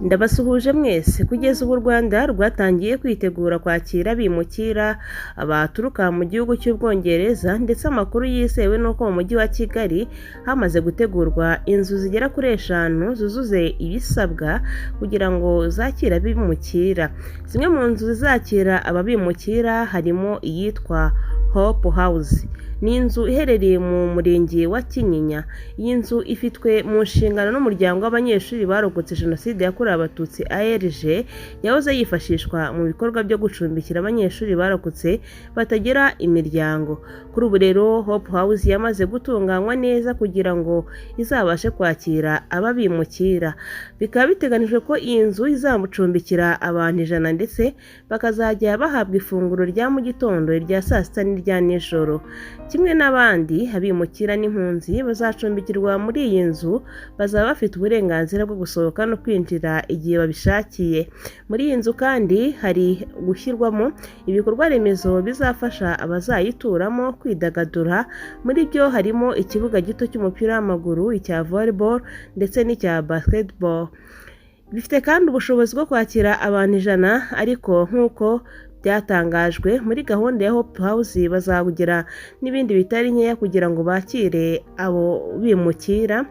Ndabasuhuje mwese kugeza ubu u Rwanda rwatangiye kwitegura kwakira abimukira abaturuka mu gihugu cy'Ubwongereza, ndetse amakuru yizewe nuko mu mujyi wa Kigali hamaze gutegurwa inzu zigera kuri 5 zuzuze ibisabwa kugira ngo zakire abimukira. Zimwe mu nzu zizakira ababimukira harimo iyitwa Hope House. Ni inzu iherereye mu murenge wa Kinyinya. Iyi nzu ifitwe mu nshingano n'umuryango w'abanyeshuri barokotse Jenoside yakorewe Abatutsi ARG, yahoze yifashishwa mu bikorwa byo gucumbikira abanyeshuri barokotse batagira imiryango. Kuri ubu rero Hope House yamaze gutunganywa neza kugira ngo izabashe kwakira ababimukira. Bikaba biteganijwe ko iyi nzu izamucumbikira abantu 100 ndetse bakazajya bahabwa ifunguro rya mu gitondo, irya saa sita n'irya nijoro. Kimwe n'abandi abimukira n'impunzi bazacumbikirwa muri iyi nzu, bazaba bafite uburenganzira bwo gusohoka no kwinjira igihe babishakiye. Muri iyi nzu kandi hari gushyirwamo ibikorwa remezo bizafasha abazayituramo kwidagadura. Muri byo harimo ikibuga gito cy'umupira w'amaguru, icya volleyball ndetse n'icya basketball. Bifite kandi ubushobozi bwo kwakira abantu 100, ariko nk'uko byatangajwe muri gahunda ya Hope House bazabugira n'ibindi bitari nkeya kugira ngo bakire abo bimukira,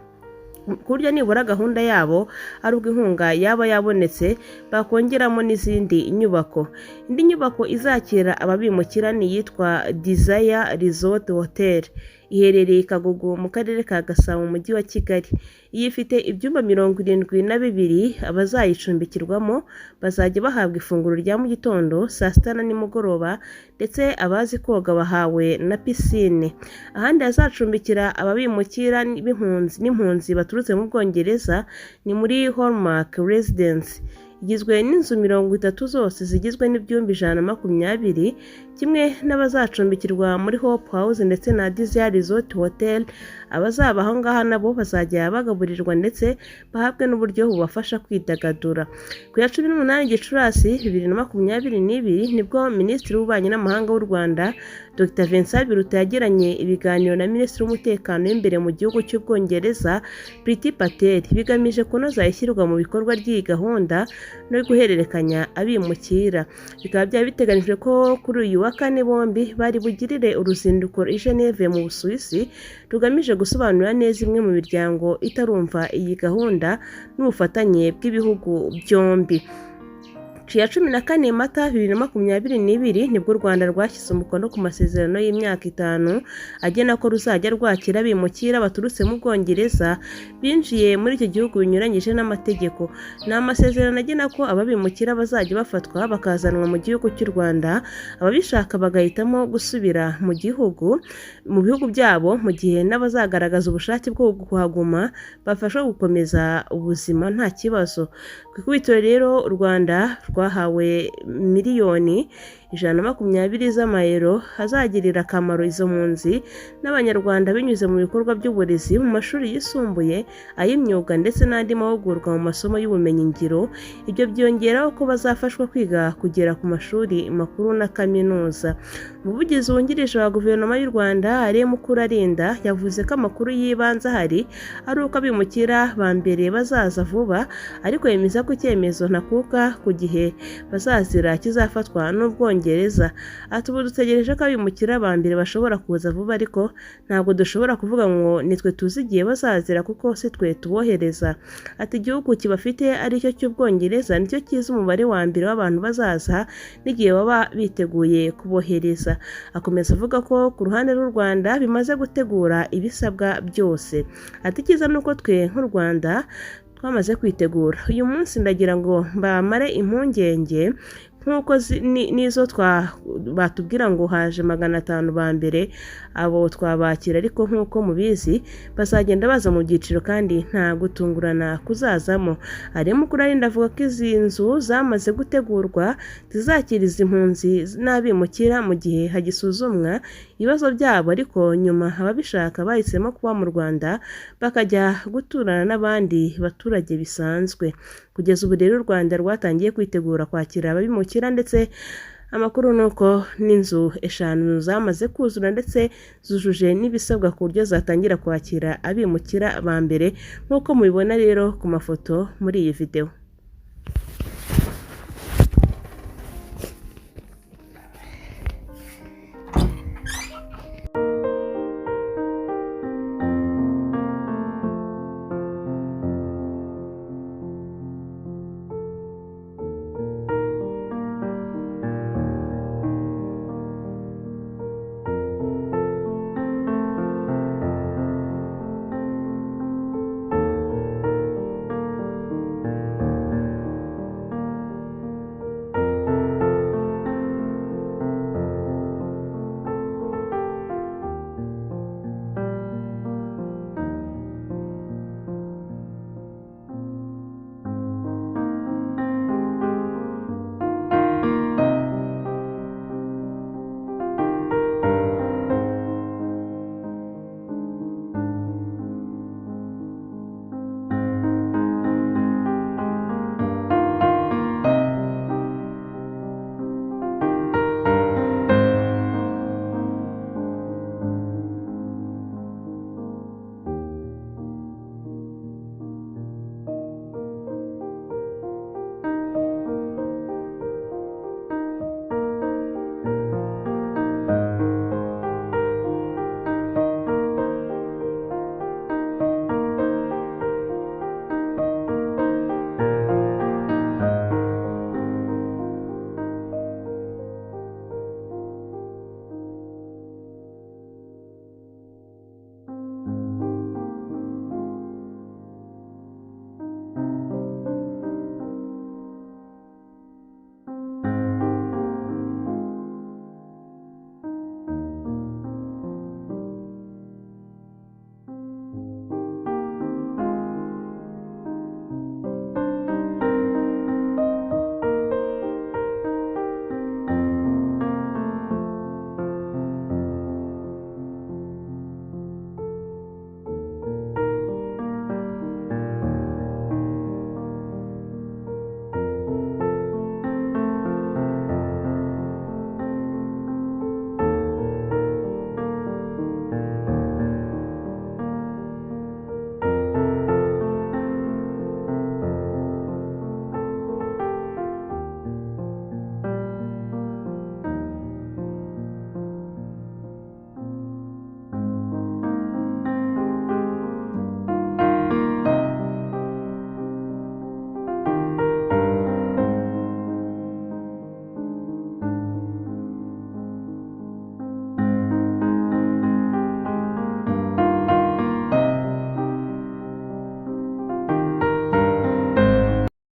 ku buryo nibura gahunda yabo ari ubwo inkunga yaba yabonetse bakongeramo n'izindi nyubako. Indi nyubako izakira ababimukira ni iyitwa Desire Resort Hotel, iherereye Kagugu mu karere ka Gasabo mu mujyi wa Kigali. Iyi ifite ibyumba 72. Abazayicumbikirwamo bazajya bahabwa ifunguro rya mu gitondo, saa sita na nimugoroba, ndetse abazi koga bahawe na pisine. Ahandi hazacumbikira ababimukira n'impunzi baturutse mu Bwongereza ni muri Hallmark Residence. Igizwe n'inzu 30 zose zigizwe n'ibyumba 120, kimwe n'abazacumbikirwa muri Hope House ndetse na Desire Resort Hotel. Abazaba aho ngaha nabo bazajya bagaburirwa ndetse bahabwe n'uburyo bubafasha kwidagadura. Ku ya 18 Gicurasi 2022 nibwo Minisitiri w'Ububanyi n'Amahanga w'u Rwanda Dr Vincent Biruta yagiranye ibiganiro na Minisitiri w'Umutekano w'imbere mu gihugu cy'Ubwongereza Priti Patel, bigamije kunoza ishyirwa mu bikorwa ry'iyi gahunda no guhererekanya abimukira. Bikaba byari biteganijwe ko kuri uyu wa kane bombi bari bugirire uruzinduko i Geneve mu Busuwisi, rugamije gusobanura neza imwe mu miryango itarumva iyi gahunda n'ubufatanye bw'ibihugu byombi. Ku ya 14 Mata 2022 nibwo u Rwanda rwashyize umukono ku masezerano y'imyaka 5 agena ko ruzajya rwakira abimukira baturutse mu Bwongereza binjiye muri icyo gihugu binyuranyije n'amategeko. Ni amasezerano agena ko ababimukira bazajya bafatwa bakazanwa mu gihugu cy'u Rwanda, ababishaka bagahitamo gusubira mu bihugu byabo, mu gihe n'abazagaragaza ubushake bwo kuhaguma bafashwa gukomeza ubuzima nta kibazo. Ku ikubitiro rero u Rwanda rwahawe miliyoni 120 z'amayero hazagirira akamaro izo mpunzi n'abanyarwanda binyuze mu bikorwa by'uburezi mu mashuri yisumbuye, ay'imyuga ndetse n'andi mahugurwa mu masomo y'ubumenyi ngiro. Ibyo byongeraho ko bazafashwa kwiga kugera ku mashuri makuru na kaminuza. Umuvugizi wungirije wa guverinoma y'u Rwanda Mukurarinda yavuze ko amakuru y'ibanze ahari ari uko abimukira ba mbere bazaza vuba, ariko yemeza ko icyemezo ntakuka ku gihe bazazira kizafatwa n'Ubwongereza. Ati ubu dutegereje ko abimukira ba mbere bashobora kuza vuba, ariko ntabwo dushobora kuvuga ngo nitwe tuzi igihe bazazira kuko si twe tubohereza. Ati igihugu kibafite ari cyo cy'Ubwongereza nicyo kizi umubare wa mbere w'abantu bazaza n'igihe baba biteguye kubohereza. Akomeza avuga ko ku ruhande rw'u Rwanda bimaze gutegura ibisabwa byose. Ati icyiza nuko twe nk'u Rwanda twamaze kwitegura. Uyu munsi ndagira ngo mbamare impungenge nk'uko nizo batubwira ngo haje 500 ba mbere, abo twabakira, ariko nk'uko mubizi bazagenda baza mu byiciro kandi nta gutungurana kuzazamo. Mukurarinda avuga ko izi nzu zamaze gutegurwa zizakira izi mpunzi n'abimukira mu gihe hagisuzumwa ibibazo byabo, ariko nyuma ababishaka bahisemo kuba mu Rwanda bakajya guturana n'abandi baturage bisanzwe. Kugeza ubu rero u Rwanda rwatangiye kwitegura kwakira ababimukira, ndetse amakuru nuko n'inzu 5 zamaze kuzura ndetse zujuje n'ibisabwa ku buryo zatangira kwakira abimukira ba mbere, nk'uko mubibona rero ku mafoto muri iyi video.